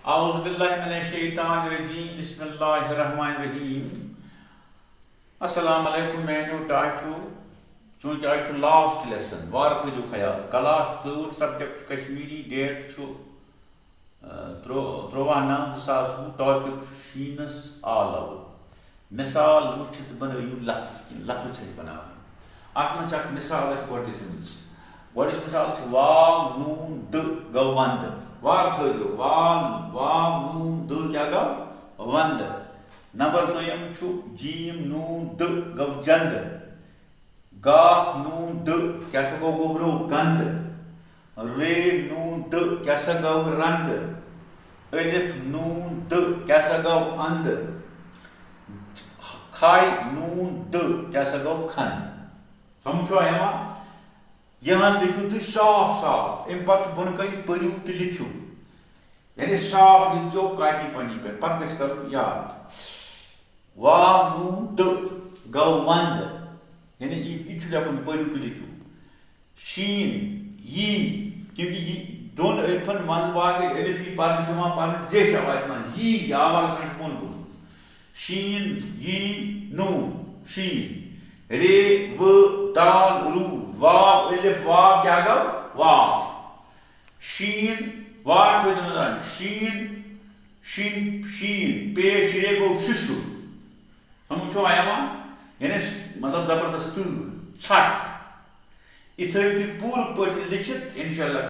औज़ुबिल्लाहिमिनश्शैतानिर्रजीम बिस्मिल्लाहिर्रहमानिर्रहीम। अस्सलाम वालेकुम मैनो टाइटू चूंकि आज लास्ट लेसन वार थो ख्याल class 3 subject Kashmiri date 13/9/2020 topic शीनस आलव मिसाल वुचित बनयू लफ्ज बनावन अत मन मिसाल गोडिच मिसाल वाल नून द गो वंद वार थो वाल वाव नून द क्या गो वंद। नंबर दोयम जीम नून द गो जंद गाफ नून द क्या सा गो गोबरो गंद रे नून द क्या सा गो रंद अलिफ नून द क्या सा गो अंद खाई नून द क्या सा गो खंद। समझो यहाँ लिखियो तुम साफ साफ अम पे बन कन पढ़ू तो लिखियो यानी साफ लिखो कापी पन्नी पे पे कर याद वाव नून द गो वंद यानी यह लिखन पढ़ू तो लिखियो। शीन यी क्योंकि यी दोन अलिफन मज बासे अलिफ ही पढ़ने जेठ आवाज मन यी आवाज कौन गो शीन यी नून शीन रे व दाल रू वाव अलिफ वाव क्या गो वाव शीन वाव तो शीन शीन शीन पेश रे गो शिशु। समझो आया यानी मतलब जबरदस्त छठ इथे पूर पे लिखित इंशाल्लाह